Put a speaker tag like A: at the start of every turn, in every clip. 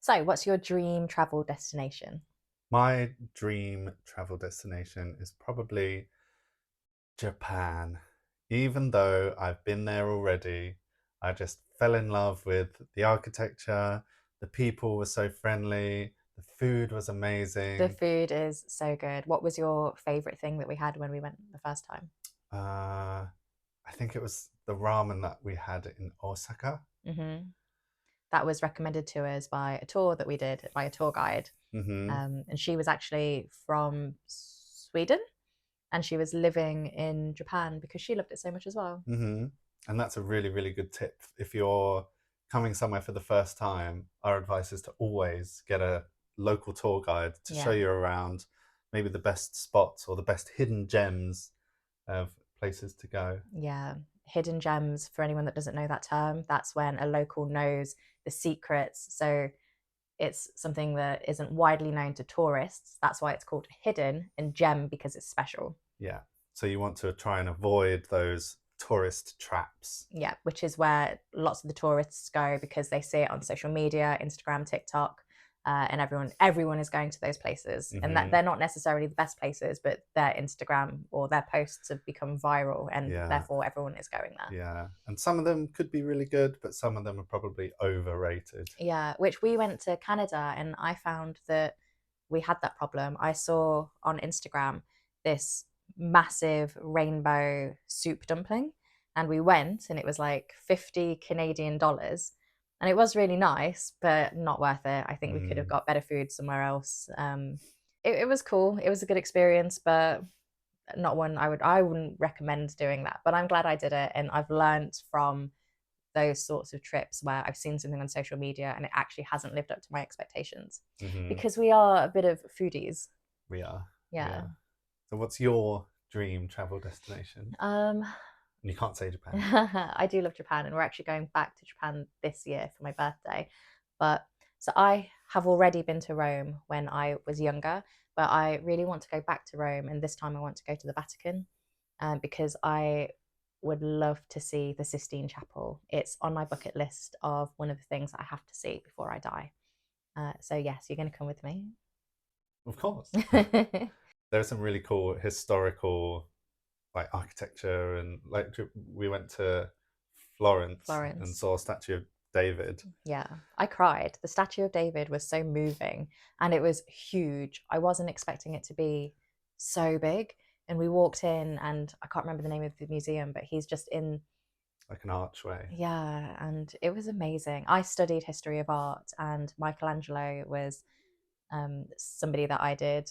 A: So, what's your dream travel destination?
B: My dream travel destination is probably Japan. Even though I've been there already, I just fell in love with the architecture, the people were so friendly, the food was
A: The
B: amazing.
A: food is so good. What was your favorite thing that we had when we went the first time?
B: Uh, I think it was the ramen that we had in Osaka.
A: hmm That was recommended to us by a tour that we did by a tour guide.
B: hmm
A: And she was actually from Sweden and she was living in Japan because she loved it so much as well.
B: hmm And that's a really, really good tip. If you're coming somewhere for the first time, our advice is to always get a local tour guide to show
A: Yeah.
B: you around maybe the best spots or the best hidden gems of places to go.
A: Yeah. Hidden gems, for anyone that doesn't know that term, that's when a local knows the secrets. So it's something that isn't widely known to tourists. That's why it's called hidden, and gem because it's special.
B: Yeah. So you want to try and avoid those tourist traps.
A: Yeah, which is where lots of the tourists go because they see it on social media, Instagram, TikTok, and everyone is going to those places, and that
B: hmm
A: they're not necessarily the best places, but their Instagram or their posts have become viral, and
B: Yeah.
A: therefore everyone is going there.
B: Yeah. And some of them could be really good, but some of them are probably overrated.
A: Yeah, which we went to Canada, and I found that we had that problem. I saw on Instagram this massive rainbow soup dumpling, and we went, and it was like 50 Canadian dollars. And it was really nice, but not worth it. I think we could have
B: Mm,
A: got better food somewhere else. It was cool. It was a good experience, but not one I wouldn't recommend doing that. But I'm glad I did it, and I've learned from those sorts of trips where I've seen something on social media and it actually hasn't lived up to my expectations
B: hmm
A: because we are a bit of foodies.
B: We are. We
A: Yeah.
B: are. So what's your dream travel destination?
A: Um,
B: And you can't say Japan.
A: I do love Japan, and we're actually going back to Japan this year for my birthday. But so I have already been to Rome when I was younger, but I really want to go back to Rome, and this time I want to go to the Vatican because I would love to see the Sistine Chapel. It's on my bucket list of one of the things I have to see before I die. So yes, you're going to come with me.
B: Of course. There are some really cool historical like architecture and like we went to Florence and
A: Florence.
B: saw a statue of David.
A: Yeah, I cried. The Statue of David was so moving and it was huge. I wasn't expecting it to be so big. And we walked in, and I can't remember the name of the museum, but he's just in,
B: Like an archway.
A: yeah, and it was amazing. I studied history of art, and Michelangelo was somebody that I did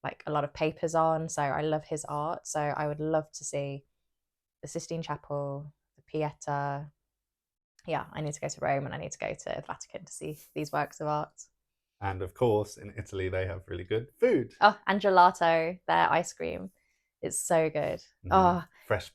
A: like a lot of papers on. So I love his art. So I would love to see the Sistine Chapel, the Pieta. Yeah, I need to go to Rome and I need to go to the Vatican to see these works of art.
B: And of course, in Italy, they have really good food.
A: Oh, and gelato, their ice cream. It's so good. Oh,
B: Fresh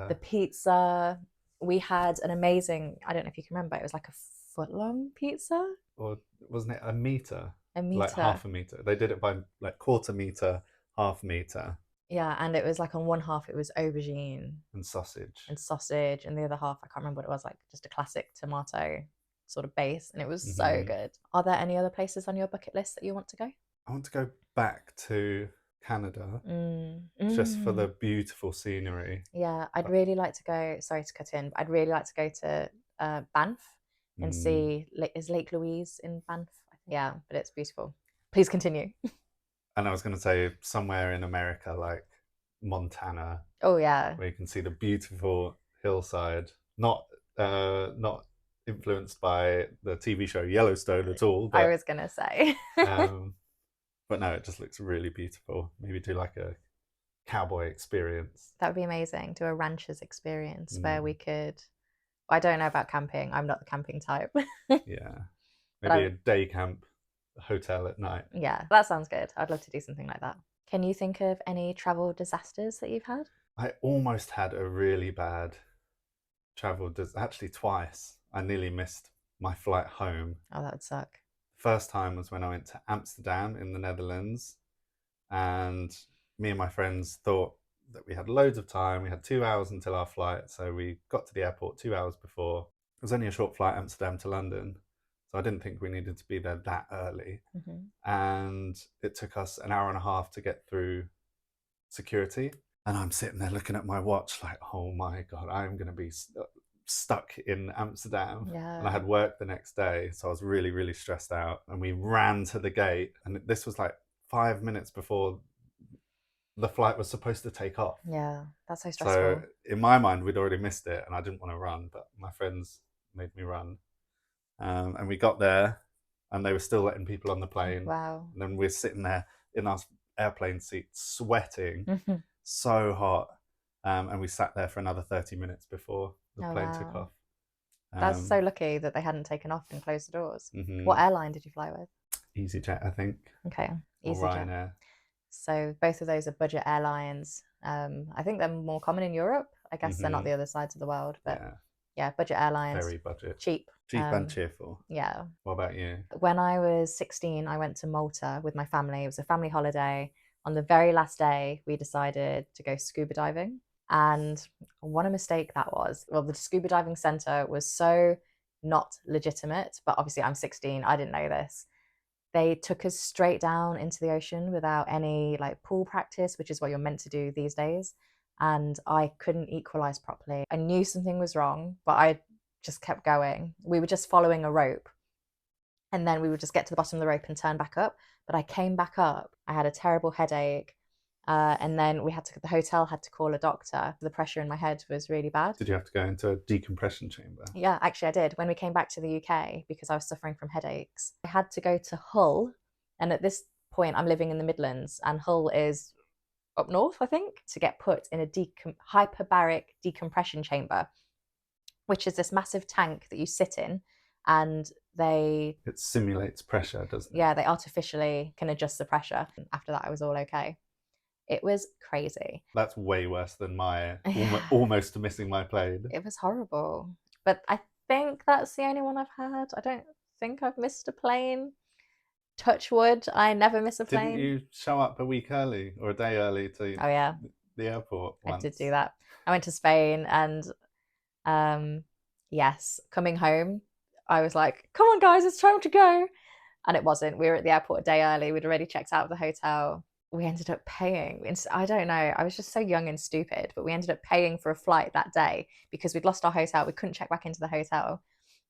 A: the
B: pasta.
A: pizza. We had an amazing, I don't know if you can remember, it was like a foot long pizza,
B: Or wasn't it a meter?
A: a
B: Like
A: meter.
B: half a meter. They did it by like quarter meter, half meter,
A: Yeah, and it was like on one half it was aubergine
B: and sausage.
A: and sausage, and the other half I can't remember what it was, like just a classic tomato sort of base, and it was so
B: hmm
A: good. Are there any other places on your bucket list that you want to go?
B: I want to go back to Canada
A: Mm.
B: just for the
A: Mm.
B: beautiful scenery.
A: Yeah, I'd
B: But
A: really like to go. Sorry to cut in, but I'd really like to go to Banff and
B: mm,
A: see. Is Lake Louise in Banff? Yeah, but it's beautiful. Please continue.
B: and I was going to say somewhere in America, like Montana,
A: Oh yeah,
B: where you can see the beautiful hillside. Not influenced by the TV show Yellowstone at all,
A: I
B: but
A: was gonna say.
B: um, but no, it just looks really beautiful. Maybe do like a cowboy experience.
A: That would be amazing. Do a rancher's experience where we
B: Mm,
A: could. I don't know about camping. I'm not the camping type.
B: yeah,
A: But
B: maybe a day camp hotel at night.
A: yeah, that sounds good. I'd love to do something like that. Can you think of any travel disasters that you've had?
B: I almost had a really bad actually twice. I nearly missed my flight home.
A: Oh, that would suck.
B: First time was when I went to Amsterdam in the Netherlands, and me and my friends thought that we had loads of time. We had 2 hours until our flight, so we got to the airport 2 hours before. It was only a short flight, Amsterdam to London. So I didn't think we needed to be there that early.
A: Mm-hmm.
B: And it took us an hour and a half to get through security. And I'm sitting there looking at my watch like, oh my God, I'm going to be stuck in Amsterdam. And I
A: Yeah.
B: had work the next day. So I was really, really stressed out. And we ran to the gate. And this was like 5 minutes before the flight was supposed to take off.
A: Yeah. That's so
B: So
A: stressful.
B: in my mind, we'd already missed it. And I didn't want to run, but my friends made me run. And we got there and they were still letting people on the plane.
A: Wow.
B: And then we're sitting there in our airplane seats, sweating,
A: Mm-hmm.
B: so hot. And we sat there for another 30 minutes before the
A: Oh,
B: plane took
A: wow.
B: off.
A: That's
B: Um,
A: so lucky that they hadn't taken off and closed the doors. What
B: mhm.
A: airline did you fly with?
B: EasyJet, I think,
A: Okay,
B: or
A: EasyJet.
B: Ryanair.
A: So both of those are budget airlines. I think they're more common in Europe. I guess they're not
B: Hmm.
A: the other sides of the world, but
B: Yeah,
A: yeah, budget airlines,
B: very budget.
A: cheap.
B: Cheap and cheerful.
A: Yeah.
B: What about you?
A: When I was 16, I went to Malta with my family. It was a family holiday. On the very last day, we decided to go scuba diving. And what a mistake that was. Well, the scuba diving center was so not legitimate, but obviously I'm 16, I didn't know this. They took us straight down into the ocean without any like pool practice, which is what you're meant to do these days. And I couldn't equalize properly. I knew something was wrong, but I just kept going. We were just following a rope, and then we would just get to the bottom of the rope and turn back up. But I came back up. I had a terrible headache. And then the hotel had to call a doctor. The pressure in my head was really bad.
B: Did you have to go into a decompression chamber?
A: Yeah, actually, I did. When we came back to the UK, because I was suffering from headaches, I had to go to Hull. And at this point, I'm living in the Midlands, and Hull is up north, I think, to get put in a hyperbaric decompression chamber, which is this massive tank that you sit in, and
B: it simulates pressure, doesn't it?
A: yeah, they artificially can adjust the pressure. After that, I was all okay. It was crazy.
B: That's way worse than my
A: Yeah,
B: almost missing my plane.
A: it was horrible. But I think that's the only one I've had. I don't think I've missed a plane. Touch wood, I never miss a
B: Didn't
A: plane.
B: you show up a week early or a day early to
A: Oh yeah,
B: the airport
A: I did do
B: once?
A: that. I went to Spain, and um yes, coming home, I was like, "Come on guys, it's time to go." And it wasn't. We were at the airport a day early. We'd already checked out of the hotel. We ended up paying. I don't know. I was just so young and stupid, but we ended up paying for a flight that day because we'd lost our hotel. We couldn't check back into the hotel.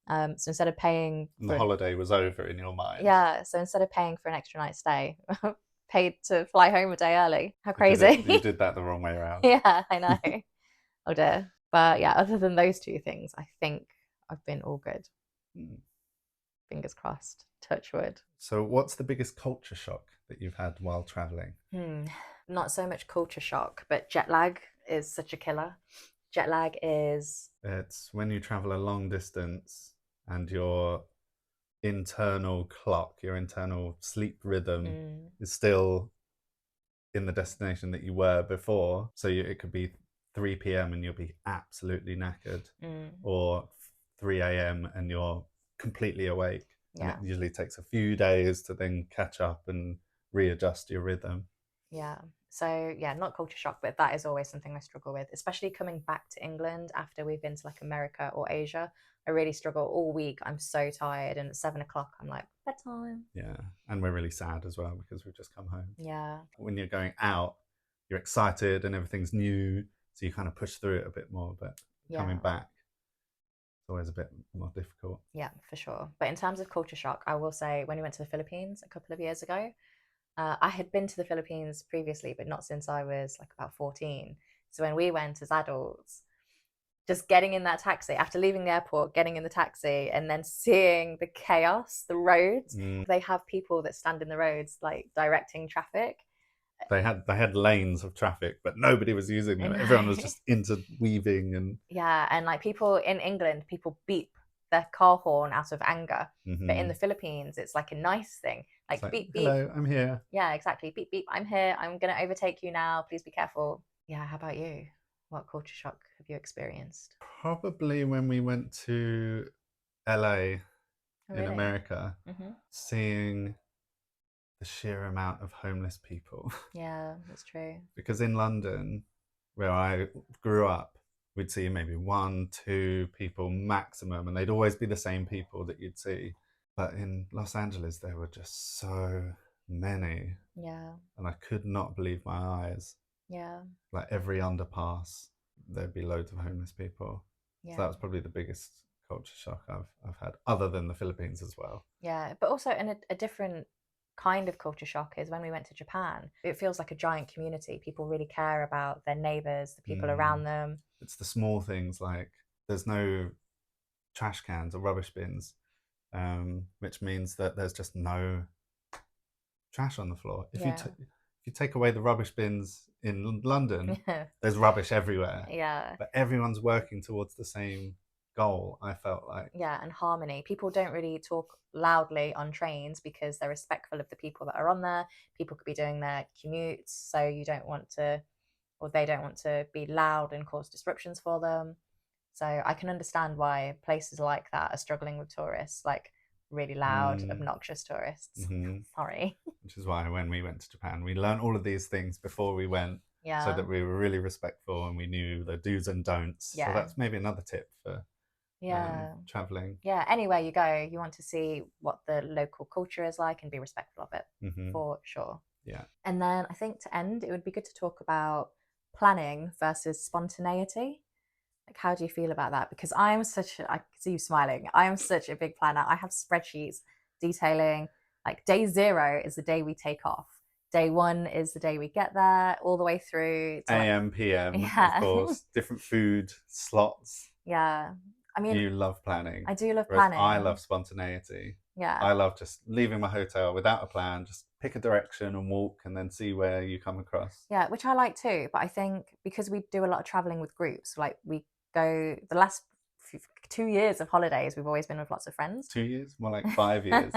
A: So instead of paying
B: And the
A: for,
B: holiday was over in your mind.
A: yeah, so instead of paying for an extra night stay, paid to fly home a day early. How
B: You did it. You
A: crazy.
B: did that the wrong way around.
A: Yeah, I know. Oh dear. But yeah, other than those two things, I think I've been all good.
B: Hmm.
A: Fingers crossed. Touch wood.
B: So, what's the biggest culture shock that you've had while traveling?
A: Not so much culture shock, but jet lag is such a killer. Jet lag is,
B: It's when you travel a long distance and your internal clock, your internal sleep rhythm
A: mm,
B: is still in the destination that you were before. So it could be 3 p.m. and you'll be absolutely knackered,
A: mm,
B: or 3 a.m. and you're completely awake. And it
A: yeah,
B: usually takes a few days to then catch up and readjust your rhythm.
A: yeah. So yeah, not culture shock, but that is always something I struggle with, especially coming back to England after we've been to like America or Asia. I really struggle all week. I'm so tired, and at 7 o'clock, I'm like, bedtime.
B: Yeah. And we're really sad as well because we've just come home.
A: Yeah,
B: When you're going out, you're excited and everything's new. So you kind of push through it a bit more. But coming
A: yeah,
B: back, it's always a bit more difficult.
A: yeah, for sure. But in terms of culture shock, I will say when we went to the Philippines a couple of years ago, I had been to the Philippines previously, but not since I was like about 14. So when we went as adults, just getting in that taxi after leaving the airport, getting in the taxi, and then seeing the chaos, the roads.
B: Mm.
A: They have people that stand in the roads, like directing traffic.
B: They had lanes of traffic, but nobody was using
A: I
B: them. Everyone was
A: know.
B: just interweaving and
A: Yeah, and like people in England, people beep their car horn out of anger. But in
B: mm-hmm.
A: the Philippines, it's like a nice thing.
B: It's
A: Like
B: like,
A: beep beep.
B: hello, I'm here.
A: Yeah, exactly. Beep beep. I'm here. I'm gonna overtake you now. Please be careful. Yeah, how about you? What culture shock have you experienced?
B: Probably when we went to LA
A: Oh,
B: in
A: really?
B: America,
A: Mm-hmm.
B: seeing the sheer amount of homeless people.
A: Yeah, that's true.
B: Because in London, where I grew up, we'd see maybe one, two people maximum, and they'd always be the same people that you'd see. But in Los Angeles, there were just so many,
A: Yeah.
B: and I could not believe my eyes.
A: Yeah.
B: Like every underpass, there'd be loads of homeless people. So
A: Yeah.
B: that was probably the biggest culture shock I've had, other than the Philippines as well.
A: Yeah. But also, in a different kind of culture shock is when we went to Japan. It feels like a giant community. People really care about their neighbors, the people
B: Mm.
A: around them.
B: It's the small things like there's no trash cans or rubbish bins, which means that there's just no trash on the floor.
A: Yeah.
B: If you take away the rubbish bins in London, there's rubbish everywhere.
A: Yeah.
B: But everyone's working towards the same goal. I felt like.
A: Yeah, and harmony. People don't really talk loudly on trains because they're respectful of the people that are on there. People could be doing their commutes, so you don't want to, or they don't want to be loud and cause disruptions for them. So I can understand why places like that are struggling with tourists, like really loud,
B: Mm,
A: obnoxious tourists.
B: hmm
A: Sorry.
B: Which is why when we went to Japan, we learned all of these things before we went, so
A: Yeah.
B: that we were really respectful and we knew the do's and don'ts. So
A: Yeah.
B: that's maybe another tip for
A: Yeah.
B: traveling.
A: Yeah. Anywhere you go, you want to see what the local culture is like and be respectful of it,
B: Hmm.
A: for sure.
B: Yeah.
A: And then I think to end, it would be good to talk about planning versus spontaneity. Like, how do you feel about that? Because I see you smiling. I am such a big planner. I have spreadsheets detailing, like, day zero is the day we take off. Day one is the day we get there, all the way through to, like,
B: AM, PM, of
A: yeah,
B: course, different food slots.
A: yeah. I mean,
B: You love planning,
A: I do love
B: whereas I
A: planning.
B: love spontaneity.
A: Yeah.
B: I love just leaving my hotel without a plan, just pick a direction and walk and then see where you come across.
A: Yeah, which I like too. But I think because we do a lot of traveling with groups, like we go the last 2 years of holidays, we've always been with lots of friends.
B: 2 years? More like 5 years.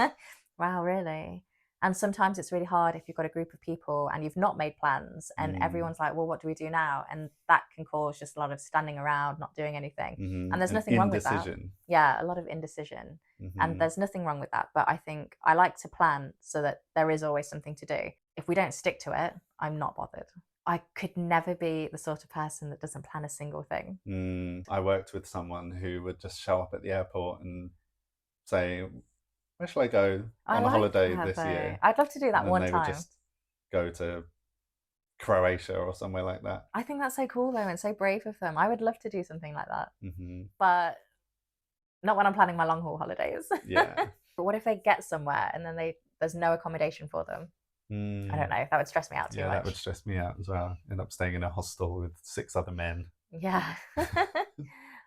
A: Wow, really? And sometimes it's really hard if you've got a group of people and you've not made plans and
B: Mm.
A: everyone's like, well, what do we do now? And that can cause just a lot of standing around, not doing anything. And there's
B: An
A: nothing wrong with that.
B: indecision.
A: Yeah, a lot of indecision. And
B: Hmm.
A: there's nothing wrong with that. But I think I like to plan so that there is always something to do. If we don't stick to it, I'm not bothered. I could never be the sort of person that doesn't plan a single thing.
B: I worked with someone who would just show up at the airport and say, "Where shall I go
A: I
B: on a
A: like
B: holiday
A: that
B: this
A: though.
B: year?"
A: I'd love to do
B: And
A: that
B: then
A: one
B: they would
A: time.
B: just go to Croatia or somewhere like that.
A: I think that's so cool though and so brave of them. I would love to do something like that.
B: Hmm.
A: But not when I'm planning my long haul holidays.
B: Yeah.
A: But what if they get somewhere and then there's no accommodation for them? I don't
B: Mm.
A: know. That would stress me out too
B: Yeah, that would
A: much.
B: stress me out as well. End up staying in a hostel with 6 other men.
A: Yeah.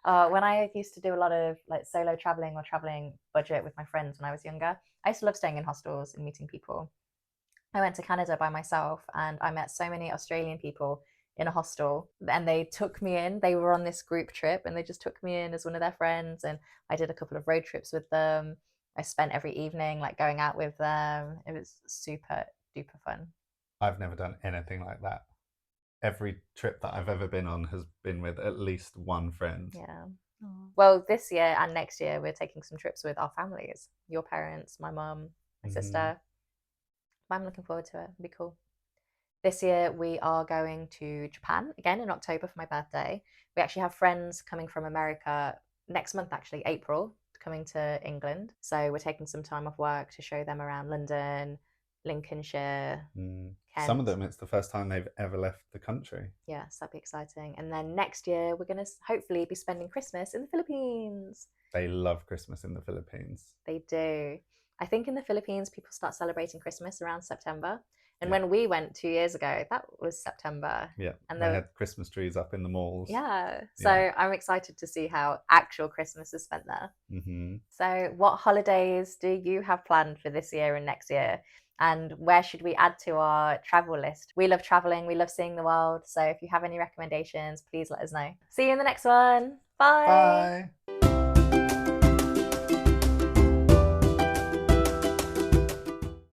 A: When I used to do a lot of like solo traveling or traveling budget with my friends when I was younger, I used to love staying in hostels and meeting people. I went to Canada by myself and I met so many Australian people in a hostel and they took me in. They were on this group trip and they just took me in as one of their friends and I did a couple of road trips with them. I spent every evening like going out with them. It was super duper fun.
B: I've never done anything like that. Every trip that I've ever been on has been with at least one friend.
A: Yeah. Aw. Well, this year and next year we're taking some trips with our families. Your parents, my mum, my
B: Hmm.
A: sister. I'm looking forward to it. It'll be cool. This year we are going to Japan again in October for my birthday. We actually have friends coming from America next month, actually, April, coming to England. So we're taking some time off work to show them around London, Lincolnshire,
B: Some of
A: Kent.
B: them, it's the first time they've ever left the country.
A: Yes, that'd be exciting. And then next year we're going to hopefully be spending Christmas in the Philippines.
B: They love Christmas in the Philippines.
A: They do. I think in the Philippines, people start celebrating Christmas around September. And
B: Yeah.
A: when we went 2 years ago, that was September.
B: Yeah.
A: And
B: They
A: there,
B: had Christmas trees up in the malls.
A: yeah. So
B: Yeah.
A: I'm excited to see how actual Christmas is spent there.
B: Hmm.
A: So, what holidays do you have planned for this year and next year? And where should we add to our travel list? We love traveling, we love seeing the world. So, if you have any recommendations, please let us know. See you in the next one. Bye.
B: Bye.